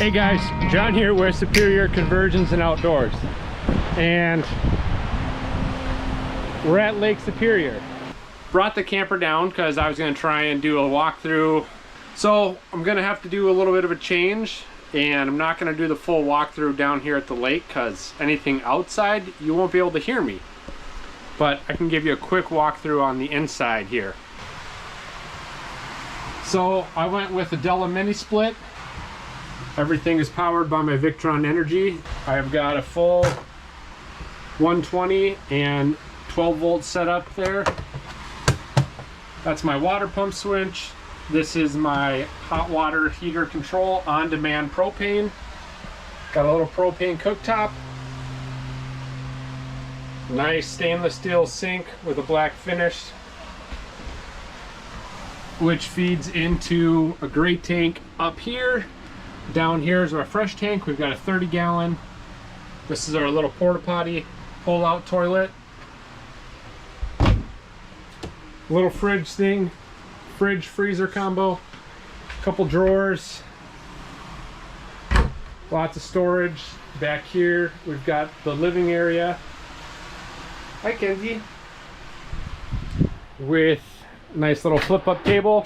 Hey guys, John here with Superior Conversions and Outdoors, and we're at Lake Superior. Brought the camper down because I was going to try and do a walkthrough. So I'm going to have to do a little bit of a change, and I'm not going to do the full walkthrough down here at the lake because anything outside you won't be able to hear me. But I can give you a quick walkthrough on the inside here. So I went with a Della Mini Split. Everything is powered by my Victron Energy. I've got a full 120 and 12 volt setup there. That's my water pump switch. This is my hot water heater control, on-demand propane. Got a little propane cooktop. Nice stainless steel sink with a black finish, which feeds into a great tank up here. Down here is our fresh tank. We've got a 30-gallon. This is our little porta potty pull-out toilet. Little fridge thing, fridge freezer combo. Couple drawers. Lots of storage. Back here we've got the living area. Hi Kenzie. With a nice little flip-up table.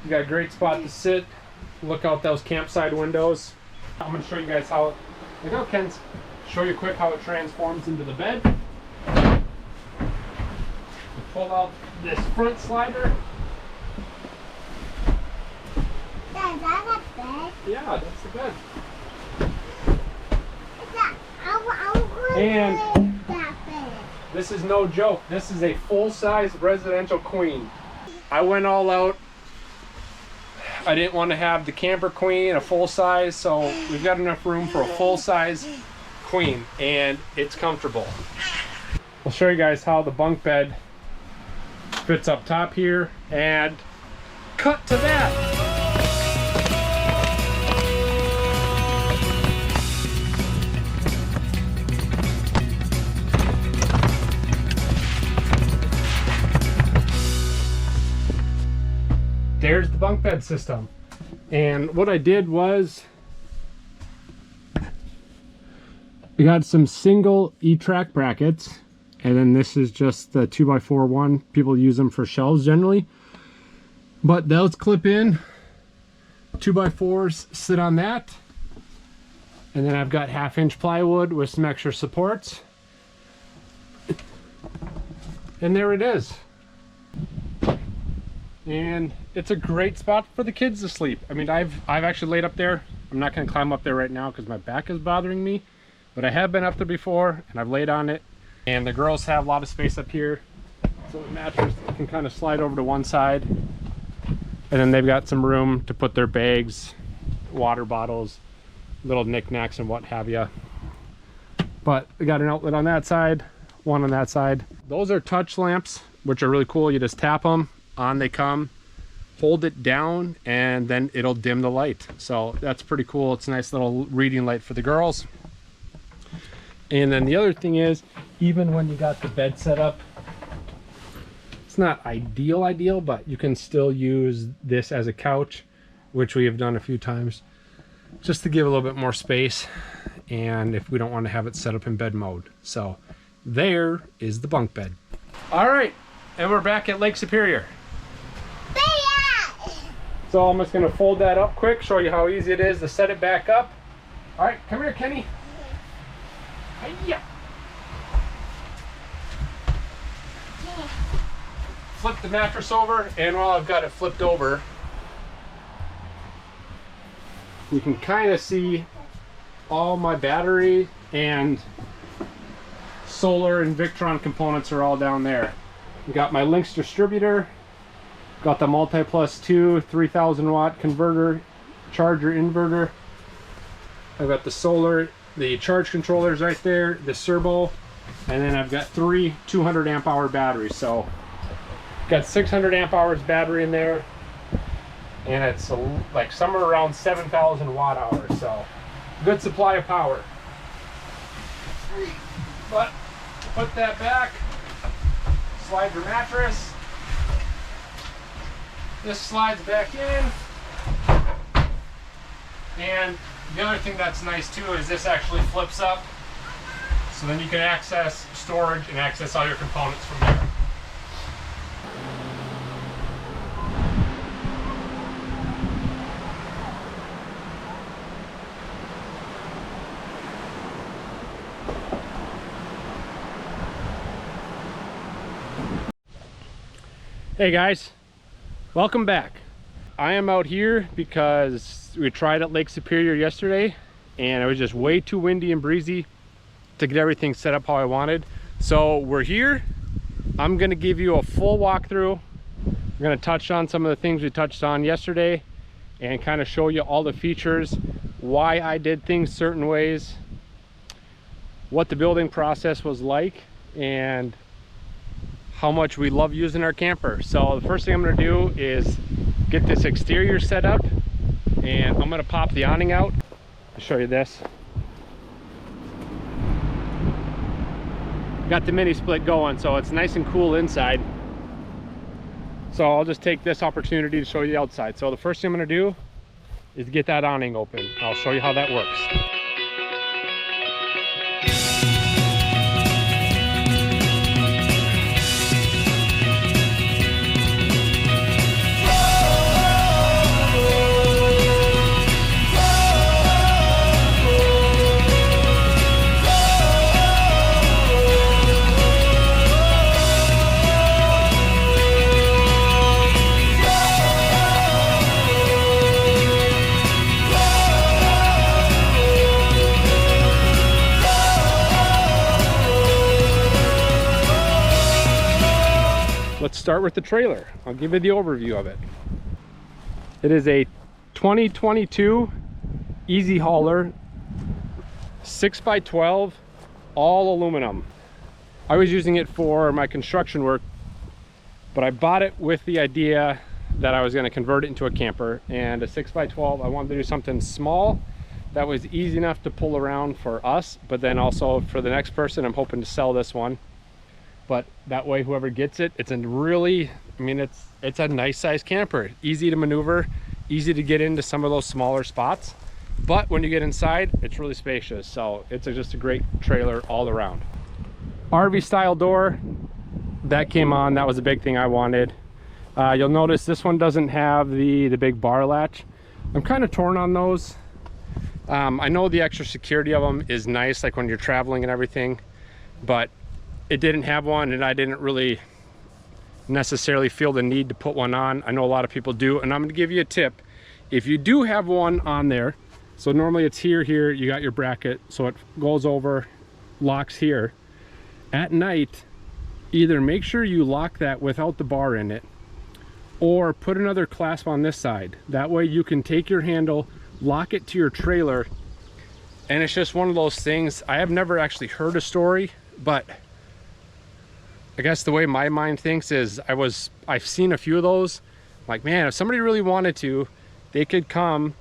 You got a great spot to sit. Look out those campsite windows. I'm going to show you guys how, there you go Ken's, show you quick how it transforms into the bed. Pull out this front slider. Dad, is that a bed? Yeah, that's the bed. And And that bed. this is no joke. This is a full-size residential queen. I went all out. I didn't want to have the camper queen, a full size, so we've got enough room for a full size queen, and it's comfortable. I'll show you guys how the bunk bed fits up top here, and cut to that. There's the bunk bed system. And what I did was we got some single E-track brackets, and then this is just the 2x4 one. People use them for shelves generally, but those clip in. 2x4s sit on that, and then I've got 1/2-inch plywood with some extra supports, and there it is. And it's a great spot for the kids to sleep. I mean, I've actually laid up there. I'm not going to climb up there right now because my back is bothering me, but I have been up there before and I've laid on it. And the girls have a lot of space up here, so the mattress can kind of slide over to one side, and then they've got some room to put their bags, water bottles, little knickknacks and what have you. But we got an outlet on that side, one on that side. Those are touch lamps, which are really cool. You just tap them, on they come, hold it down, and then it'll dim the light. So that's pretty cool. It's a nice little reading light for the girls. And then the other thing is, even when you got the bed set up, it's not ideal, but you can still use this as a couch, which we have done a few times, just to give a little bit more space, and if we don't want to have it set up in bed mode. So there is the bunk bed. All right, and we're back at Lake Superior. So I'm just going to fold that up quick, show you how easy it is to set it back up. All right, come here, Kenny. Hi-ya. Flip the mattress over, and while I've got it flipped over, you can kind of see all my battery and solar and Victron components are all down there. We got my Lynx distributor. Got the Multi-Plus 2 3000 watt converter, charger inverter. I've got the solar, the charge controllers right there, the servo, and then I've got 3 200 amp hour batteries. So got 600 amp hours battery in there, and it's like somewhere around 7,000 watt hours. So good supply of power. But put that back, slide your mattress. This slides back in. And the other thing that's nice too is this actually flips up, so then you can access storage and access all your components from there. Hey guys, welcome back. I am out here because we tried at Lake Superior yesterday and it was just way too windy and breezy to get everything set up how I wanted. So we're here. I'm gonna give you a full walkthrough. We're gonna touch on some of the things we touched on yesterday and kind of show you all the features, why I did things certain ways, what the building process was like, and how much we love using our camper. So the first thing I'm going to do is get this exterior set up, and I'm going to pop the awning out. I'll show you this. Got the mini split going, so it's nice and cool inside. So I'll just take this opportunity to show you the outside. So the first thing I'm going to do is get that awning open. I'll show you how that works. Let's start with the trailer. I'll give you the overview of it. It is a 2022 Easy Hauler 6x12, all aluminum. I was using it for my construction work, but I bought it with the idea that I was going to convert it into a camper. And a 6x12, I wanted to do something small that was easy enough to pull around for us, but then also for the next person. I'm hoping to sell this one. But that way, whoever gets it, it's a really, I mean, it's a nice size camper. Easy to maneuver, easy to get into some of those smaller spots. But when you get inside, it's really spacious. So it's just a great trailer all around. RV style door, that came on. That was a big thing I wanted. You'll notice this one doesn't have the big bar latch. I'm kind of torn on those. I know the extra security of them is nice, like when you're traveling and everything, but it didn't have one, and I didn't really necessarily feel the need to put one on. I know a lot of people do, and I'm going to give you a tip. If you do have one on there, so normally it's here, you got your bracket, so it goes over, locks here. At night, either make sure you lock that without the bar in it, or put another clasp on this side. That way you can take your handle, lock it to your trailer, and it's just one of those things. I have never actually heard a story, but I guess the way my mind thinks is I've seen a few of those. Like, man, if somebody really wanted to, they could come,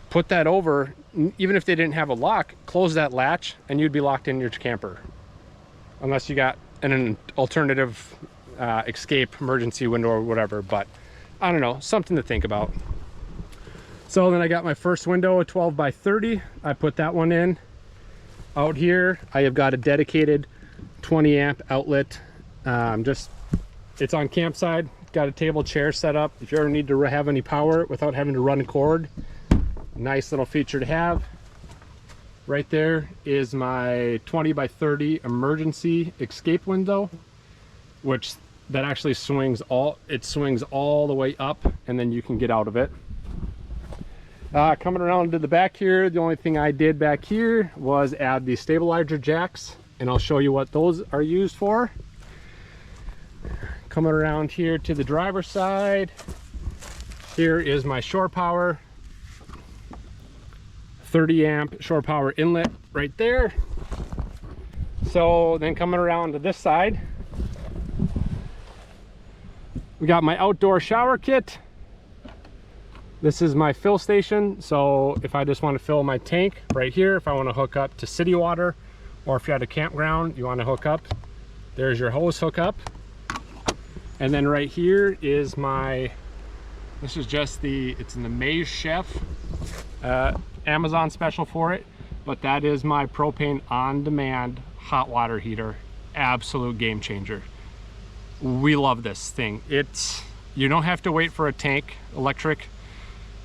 put that over, even if they didn't have a lock, close that latch, and you'd be locked in your camper. Unless you got an alternative escape emergency window or whatever, but I don't know, something to think about. So then I got my first window, a 12 by 30. I put that one in. Out here, I have got a dedicated 20 amp outlet. It's on campsite. Got a table chair set up if you ever need to have any power without having to run a cord. Nice little feature to have. Right there is my 20 by 30 emergency escape window, which that actually swings all the way up, and then you can get out of it. Coming around to the back here, the only thing I did back here was add the stabilizer jacks, and I'll show you what those are used for. Coming around here to the driver's side, here is my shore power 30 amp shore power inlet right there. So then coming around to this side, we got my outdoor shower kit. This is my fill station, so if I just want to fill my tank right here, if I want to hook up to city water, or if you're at a campground you want to hook up, there's your hose hookup. And then right here is my, this is just it's in the Maze Chef Amazon special for it, but that is my propane on-demand hot water heater. Absolute game changer. We love this thing. You don't have to wait for a tank electric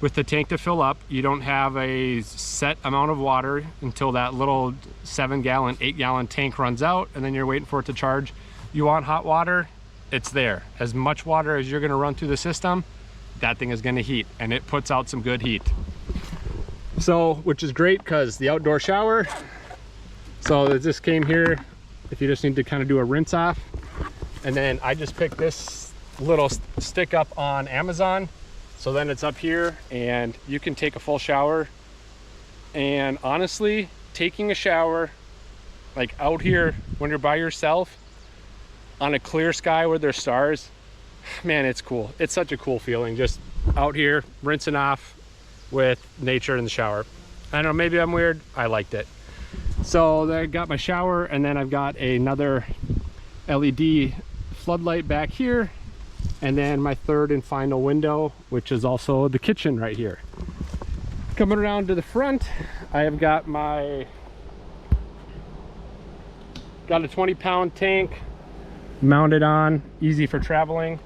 with the tank to fill up. You don't have a set amount of water until that little 7-gallon, 8-gallon tank runs out, and then you're waiting for it to charge. You want hot water, it's there. As much water as you're gonna run through the system, that thing is gonna heat, and it puts out some good heat. So, which is great because the outdoor shower, so this came here if you just need to kind of do a rinse off. And then I just picked this little stick up on Amazon. So then it's up here and you can take a full shower. And honestly, taking a shower like out here when you're by yourself on a clear sky where there's stars, man, it's cool. It's such a cool feeling just out here rinsing off with nature in the shower. I don't know, maybe I'm weird. I liked it. So I got my shower, and then I've got another LED floodlight back here, and then my third and final window, which is also the kitchen right here. Coming around to the front, I have got a 20-pound tank mounted on, easy for traveling.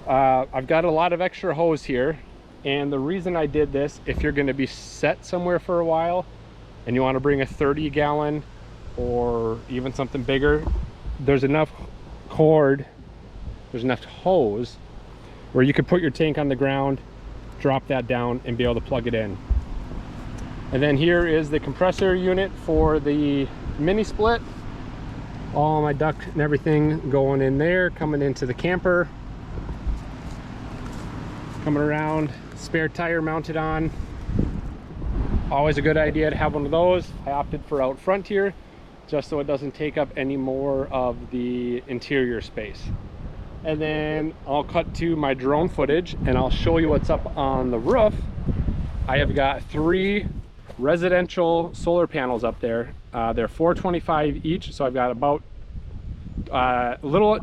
I've got a lot of extra hose here, and the reason I did this, if you're going to be set somewhere for a while and you want to bring a 30-gallon or even something bigger, there's enough cord, there's enough hose where you could put your tank on the ground, drop that down, and be able to plug it in. And then here is the compressor unit for the mini split. All my duct and everything going in there, coming into the camper. Coming around, spare tire mounted on. Always a good idea to have one of those. I opted for out front here, just so it doesn't take up any more of the interior space. And then I'll cut to my drone footage and I'll show you what's up on the roof. I have got 3 residential solar panels up there. They're $425 each, so I've got about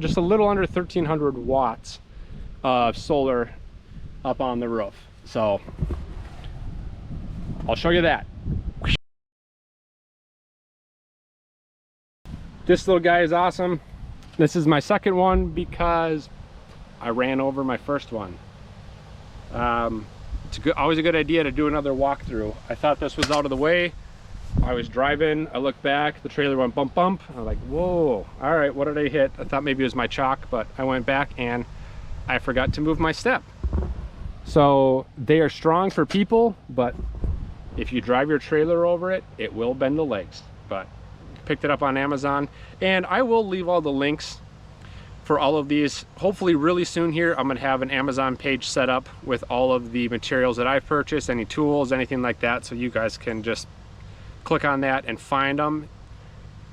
just a little under 1,300 watts of solar up on the roof. So I'll show you that. This little guy is awesome. This is my second one because I ran over my first one. It's always a good idea to do another walkthrough. I thought this was out of the way. I was driving, I looked back, the trailer went bump bump. I was like, whoa, all right, what did I hit? I thought maybe it was my chalk, but I went back and I forgot to move my step. So they are strong for people, but if you drive your trailer over it, it will bend the legs. But picked it up on Amazon, and I will leave all the links for all of these. Hopefully really soon here, I'm gonna have an Amazon page set up with all of the materials that I've purchased, any tools, anything like that, so you guys can just click on that and find them,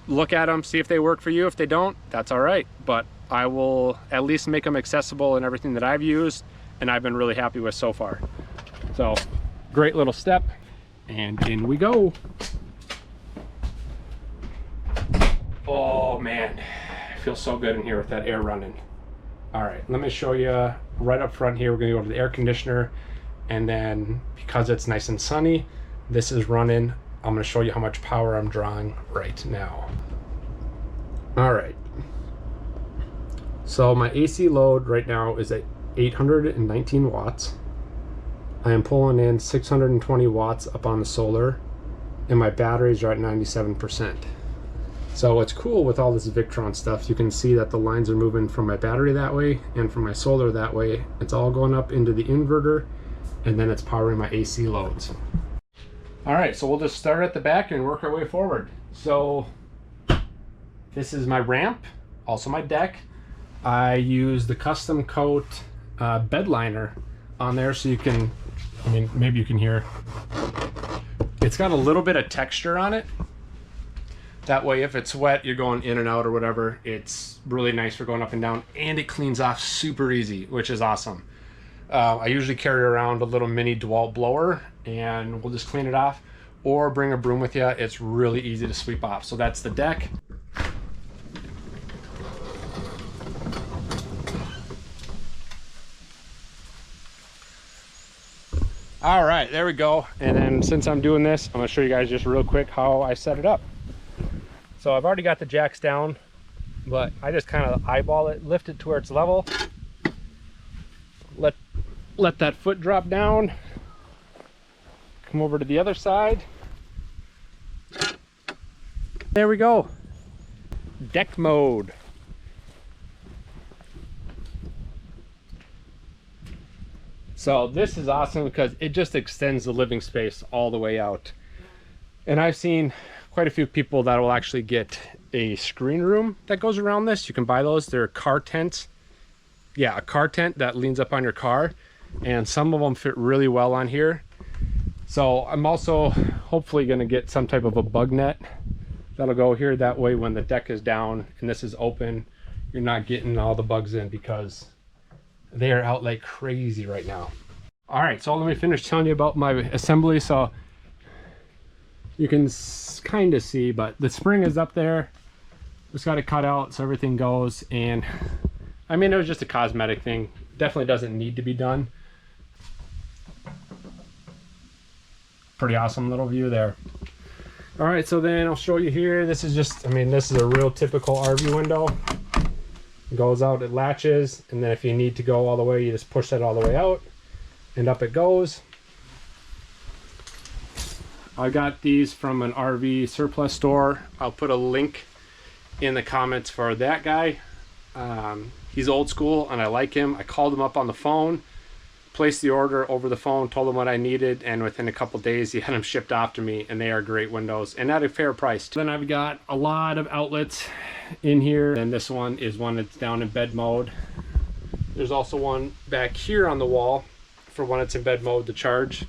look at them, see if they work for you. If they don't, that's all right, but I will at least make them accessible in everything that I've used and I've been really happy with so far. So great little step, and in we go. Oh man, it feels so good in here with that air running. All right, let me show you right up front here. We're gonna go to the air conditioner, and then because it's nice and sunny, this is running. I'm gonna show you how much power I'm drawing right now. All right, so my AC load right now is at 819 watts. I am pulling in 620 watts up on the solar, and my batteries are at 97%. So what's cool with all this Victron stuff, you can see that the lines are moving from my battery that way and from my solar that way. It's all going up into the inverter, and then it's powering my AC loads. All right, so we'll just start at the back and work our way forward. So this is my ramp, also my deck. I use the custom coat bed liner on there, so you can, I mean, maybe you can hear, it's got a little bit of texture on it. That way, if it's wet, you're going in and out or whatever, it's really nice for going up and down, and it cleans off super easy, which is awesome. I usually carry around a little mini DeWalt blower, and we'll just clean it off, or bring a broom with you. It's really easy to sweep off. So that's the deck. All right, there we go. And then since I'm doing this, I'm gonna show you guys just real quick how I set it up. So I've already got the jacks down, but I just kind of eyeball it, lift it to where it's level. Let that foot drop down. Come over to the other side. There we go. Deck mode. So this is awesome because it just extends the living space all the way out. And I've seen quite a few people that will actually get a screen room that goes around this. You can buy those. They're car tents. Yeah, a car tent that leans up on your car. And some of them fit really well on here. So I'm also hopefully going to get some type of a bug net that'll go here. That way when the deck is down and this is open, you're not getting all the bugs in because they are out like crazy right now. All right, so let me finish telling you about my assembly. So you can kind of see, but the spring is up there. Just got it cut out so everything goes. And I mean, it was just a cosmetic thing. Definitely doesn't need to be done. Pretty awesome little view there. All right, so then I'll show you here. This is just, I mean, this is a real typical RV window. It goes out, it latches, and then if you need to go all the way, you just push that all the way out, and up it goes. I got these from an RV surplus store. I'll put a link in the comments for that guy. He's old school, and I like him. I called him up on the phone, placed the order over the phone, told him what I needed, and within a couple days he had them shipped off to me, and they are great windows and at a fair price. Then I've got a lot of outlets in here, and this one is one that's down in bed mode. There's also one back here on the wall for when it's in bed mode to charge.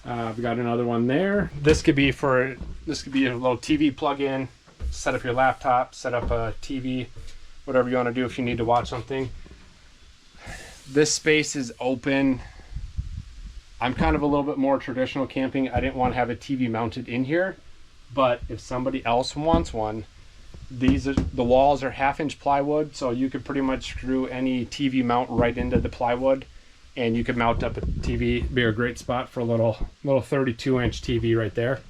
I've got another one there. This could be a little TV plug-in, set up your laptop, set up a TV, whatever you want to do if you need to watch something. This space is open. I'm kind of a little bit more traditional camping. I didn't want to have a TV mounted in here, but if somebody else wants one, the walls are 1/2-inch plywood, so you could pretty much screw any TV mount right into the plywood, and you could mount up a TV. Be a great spot for a little 32-inch TV right there.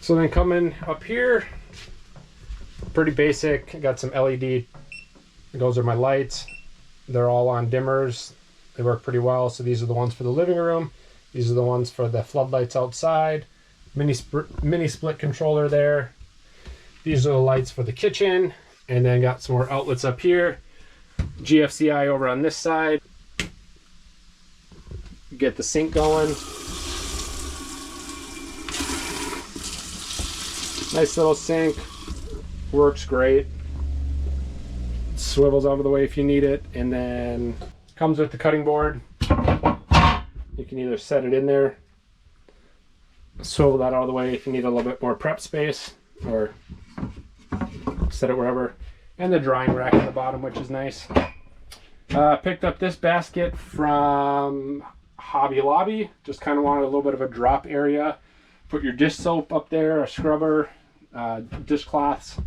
So then coming up here, pretty basic. I got some LED. Those are my lights. They're all on dimmers. They work pretty well. So these are the ones for the living room. These are the ones for the floodlights outside. Mini split controller there. These are the lights for the kitchen. And then got some more outlets up here. GFCI over on this side. Get the sink going. Nice little sink. Works great. Swivels out of the way if you need it, and then comes with the cutting board. You can either set it in there, swivel that out of the way if you need a little bit more prep space, or set it wherever. And the drying rack at the bottom, which is nice. Picked up this basket from Hobby Lobby. Just kind of wanted a little bit of a drop area. Put your dish soap up there, a scrubber, dishcloths.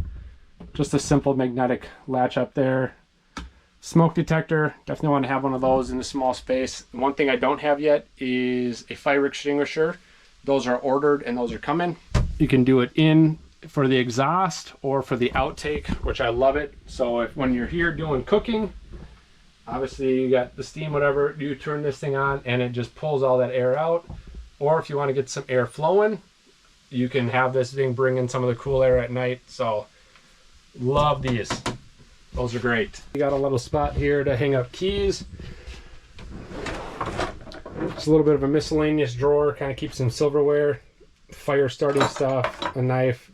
Just a simple magnetic latch up there. Smoke detector, definitely want to have one of those in a small space. One thing I don't have yet is a fire extinguisher. Those are ordered and those are coming. You can do it in for the exhaust or for the outtake, which I love it. So when you're here doing cooking, obviously you got the steam, whatever, you turn this thing on and it just pulls all that air out. Or if you want to get some air flowing, you can have this thing bring in some of the cool air at night. So love these. Those are great. You got a little spot here to hang up keys. Just a little bit of a miscellaneous drawer, kind of keeps some silverware, fire starting stuff, a knife,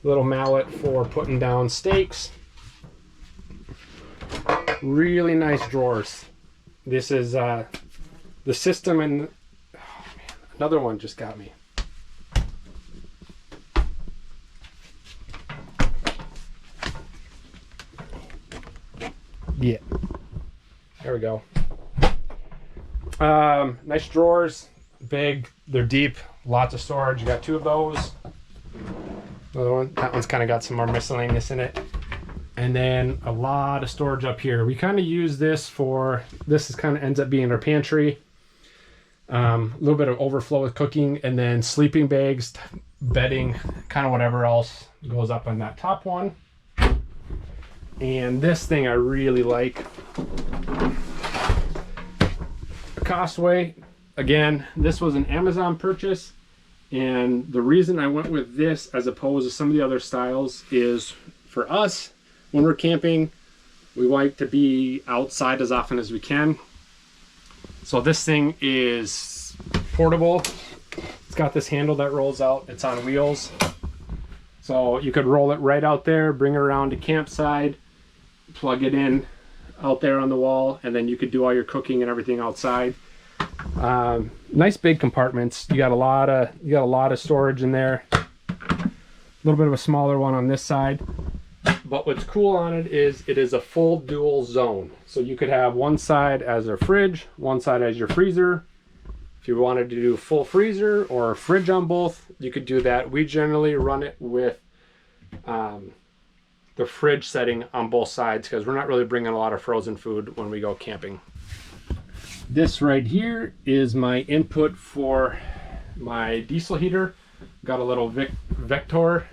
little mallet for putting down steaks. Really nice drawers. This is the system, and oh man, another one just got me. Yeah, there we go. Nice drawers, big, they're deep, lots of storage. You got two of those. Another one, that one's kind of got some more miscellaneous in it. And then a lot of storage up here. We kind of use this for, this is kind of ends up being our pantry. A little bit of overflow with cooking, and then sleeping bags, bedding, kind of whatever else goes up on that top one. And this thing I really like. Costway. Again, this was an Amazon purchase. And the reason I went with this as opposed to some of the other styles is for us, when we're camping, we like to be outside as often as we can. So this thing is portable. It's got this handle that rolls out. It's on wheels. So you could roll it right out there, bring it around to campsite, plug it in out there on the wall, and then you could do all your cooking and everything outside. Nice big compartments. You got a lot of storage in there. A little bit of a smaller one on this side. But what's cool on it is a full dual zone. So you could have one side as a fridge, one side as your freezer. If you wanted to do full freezer or fridge on both, you could do that. We generally run it with the fridge setting on both sides because we're not really bringing a lot of frozen food when we go camping. This right here is my input for my diesel heater. Got a little Vector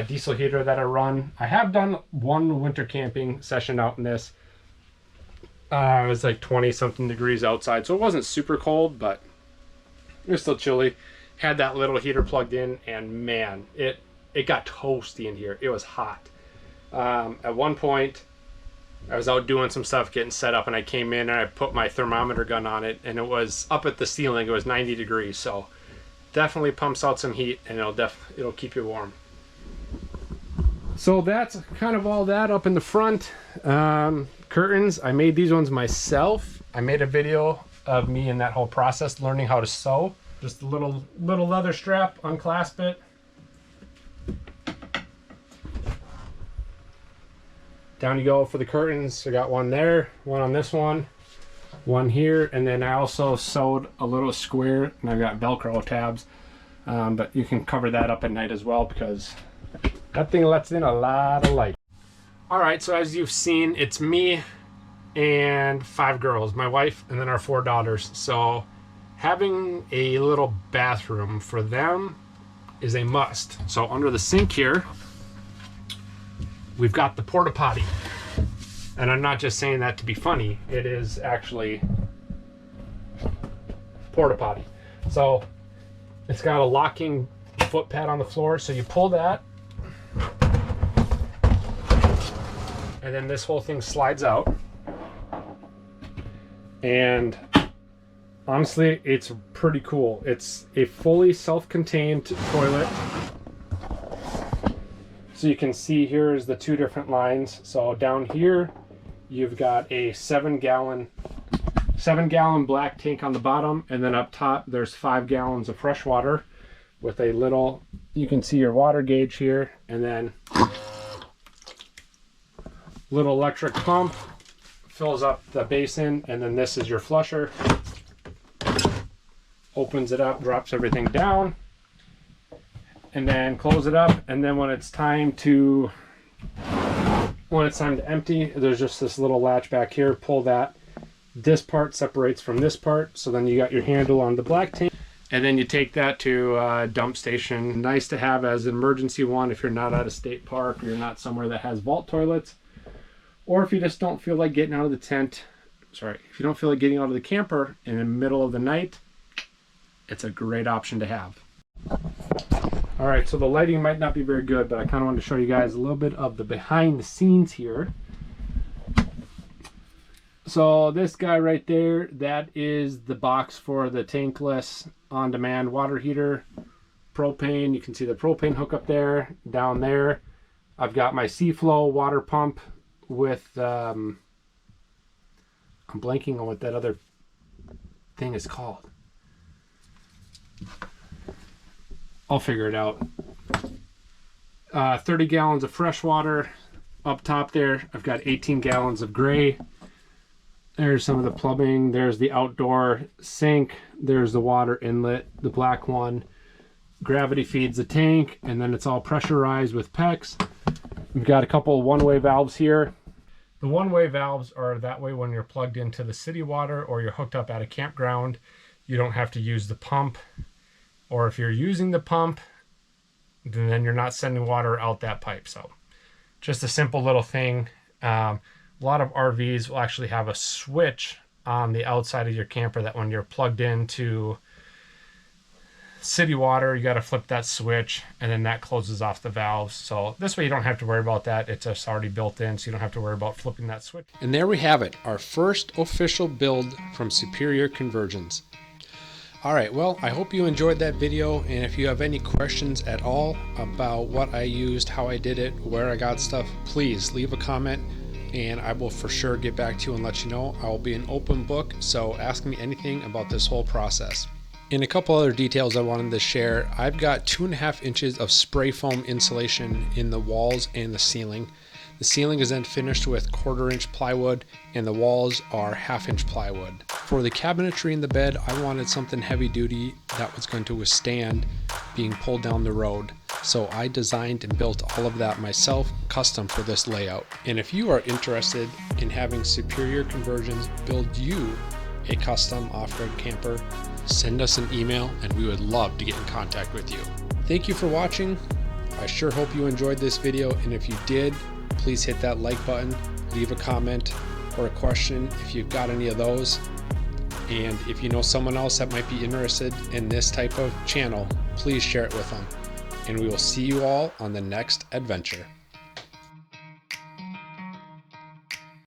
diesel heater that I run. I have done one winter camping session out in this. It was like 20 something degrees outside, so it wasn't super cold, but it was still chilly. Had that little heater plugged in, and man, it got toasty in here. It was hot. At one point, I was out doing some stuff, getting set up, and I came in and I put my thermometer gun on it, and it was up at the ceiling. It was 90 degrees, so definitely pumps out some heat, and it'll keep you warm. So that's kind of all that up in the front. Curtains, I made these ones myself. I made a video of me in that whole process, learning how to sew. Just a little leather strap, unclasp it. Down you go for the curtains. I got one there, one on this one here, and then I also sewed a little square, and I've got Velcro tabs. But you can cover that up at night as well because that thing lets in a lot of light. All right, so as you've seen, it's me and 5 girls, my wife, and then our 4 daughters. So having a little bathroom for them is a must. So under the sink here, we've got the porta potty. And I'm not just saying that to be funny, it is actually porta potty. So it's got a locking foot pad on the floor, so you pull that, and then this whole thing slides out. And honestly, it's pretty cool. It's a fully self-contained toilet. So you can see here is the 2 different lines. So down here, you've got a 7-gallon black tank on the bottom, and then up top there's 5 gallons of fresh water with a little, you can see your water gauge here, and then little electric pump fills up the basin, and then this is your flusher. Opens it up, drops everything down, and then close it up. And then when it's time to empty, there's just this little latch back here. Pull that. This part separates from this part, so then you got your handle on the black tank, and then you take that to a dump station. Nice to have as an emergency one if you're not at a state park or you're not somewhere that has vault toilets, or if you just don't feel like getting out of the tent. Sorry, if you don't feel like getting out of the camper in the middle of the night, it's a great option to have. All right, so the lighting might not be very good, but I kind of wanted to show you guys a little bit of the behind the scenes here. So this guy right there, that is the box for the tankless on-demand water heater. Propane, you can see the propane hook up there. Down there, I've got my Seaflow water pump with, I'm blanking on what that other thing is called. I'll figure it out. 30 gallons of fresh water. Up top there, I've got 18 gallons of gray. There's some of the plumbing. There's the outdoor sink. There's the water inlet, the black one. Gravity feeds the tank, and then it's all pressurized with PEX. We've got a couple of one-way valves here. The one-way valves are that way when you're plugged into the city water or you're hooked up at a campground, you don't have to use the pump. Or if you're using the pump, then you're not sending water out that pipe. So just a simple little thing. A lot of RVs will actually have a switch on the outside of your camper that when you're plugged into city water, you got to flip that switch and then that closes off the valves. So this way you don't have to worry about that. It's just already built in, so you don't have to worry about flipping that switch. And there we have it, our first official build from Superior Conversions. All right, well, I hope you enjoyed that video, and if you have any questions at all about what I used, how I did it, where I got stuff, please leave a comment and I will for sure get back to you and let you know. I will be an open book, so ask me anything about this whole process. And a couple other details I wanted to share. I've got 2.5 inches of spray foam insulation in the walls and the ceiling. The ceiling is then finished with 1/4 inch plywood and the walls are 1/2 inch plywood. For the cabinetry in the bed, I wanted something heavy duty that was going to withstand being pulled down the road. So I designed and built all of that myself, custom for this layout. And if you are interested in having Superior Conversions build you a custom off-road camper, send us an email and we would love to get in contact with you. Thank you for watching. I sure hope you enjoyed this video, and if you did, please hit that like button, leave a comment or a question if you've got any of those. And if you know someone else that might be interested in this type of channel, please share it with them. And we will see you all on the next adventure.